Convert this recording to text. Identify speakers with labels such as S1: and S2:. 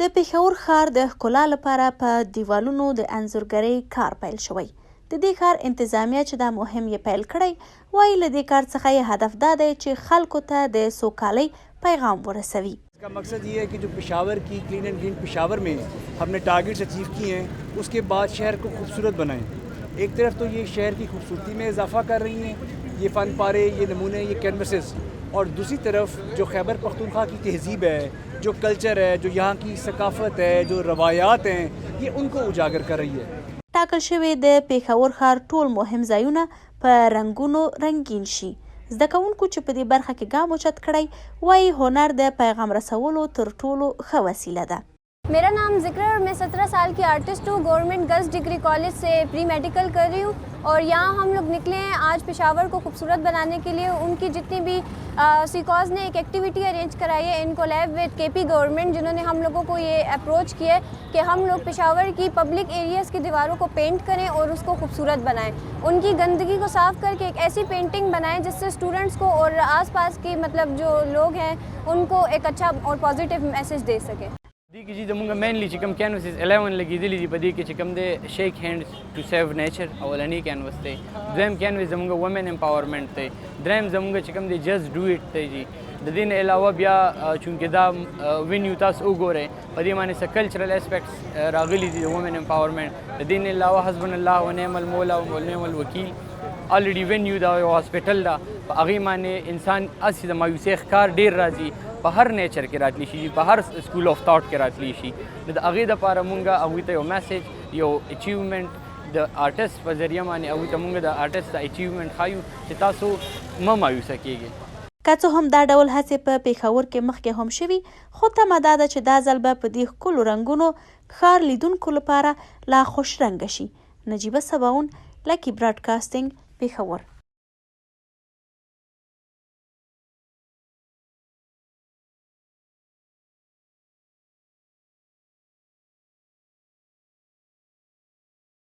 S1: د پېښور ښار د ښکلا لپاره په دیوالونو د انځورګرۍ کار پیل شوی. د دې کار انتظامیه چې دا مهم یې پیل کړی وایي له دې کار څخه یې هدف دا دی چې خلکو ته د سوکالۍ پیغام ورسوي.
S2: इसका मकसद ये है कि जो पेशावर की क्लीन एंड ग्रीन पेशावर में हमने टारगेट्स अचीव किए हैं उसके बाद शहर को खूबसूरत बनाएं. एक तरफ तो ये शहर की खूबसूरती में इजाफा कर रही हैं, ये फ़न पारे, ये नमूने, ये कैनवसेस, और दूसरी तरफ जो खैबर पख्तूनख्वा की तहजीब है, जो कल्चर है, जो यहाँ की सकाफत है, जो रवायात हैं, ये उनको उजागर कर रही है.
S1: ټاکل شوی د پېښور ښار ټول مهم ځایونه په رنګونو رنګین شي. زده کوونکو چې په دې برخه کې ګام اوچت کړی وایي هنر د پیغام رسولو تر ټولو ښه وسیله ده.
S3: मेरा नाम ज़िक्र है और मैं 17 साल की आर्टिस्ट हूँ. गवर्नमेंट गर्ल्स डिग्री कॉलेज से प्री मेडिकल कर रही हूँ और यहाँ हम लोग निकले हैं आज पेशावर को खूबसूरत बनाने के लिए. उनकी जितनी भी सीकॉज ने एक एक्टिविटी अरेंज कराई है इन कोलैब विद केपी गवर्नमेंट, जिन्होंने हम लोगों को ये अप्रोच किया है कि हम लोग पेशावर की पब्लिक एरियाज़ की दीवारों को पेंट करें और उसको खूबसूरत बनाएं. उनकी गंदगी को साफ़ करके एक ऐसी पेंटिंग बनाएं जिससे स्टूडेंट्स को और आसपास की मतलब जो लोग हैं उनको एक अच्छा और पॉजिटिव मैसेज दे सकें.
S4: دې کې چې زموږ مینلی چې کوم کینوسز 11 لګېدلي دي په دې کې چې کوم دی شیک هینډز ټو سیو نیچر اولنی کینوس دی. دویم کینوس زموږ وومن امپاورمنٹ دی. دریم زموږ چې کوم دی جسٹ ډو اټ دی جی. د دې نه علاوه بیا چونکې دا وینیو تاسو وګورئ په دې باندې څه کلچرل اسپیکټس راغلي دي د وومن امپاورمنٹ. د دې نه علاوه حسبنا الله ونعم المولا ونعم الوکیل الریډي وینیو دا یو هاسپټل ده، په هغې باندې انسان هسې د مایوسۍ ښکار ډېر راځي. په هر نیچر کې راتلی شي، په هر سکول آف تاټ کې راتلی شي. نو د هغې دپاره مونږ هغوی ته یو میسیج، یو اچیومنټ د آرټسټ په ذریعه باندې هغوی ته مونږ د آرټسټ د اچیومنټ ښایو چې تاسو مه مایوسه کیږئ.
S1: که څه هم دا ډول هڅې په پېښور کې مخکې هم شوي، خو تمه دا ده چې دا ځل به په دې ښکلو رنګونو ښار لیدونکو لپاره لا خوشرنګه شي. نجیبه سباون، لکی براډکاسټینګ، پېښور.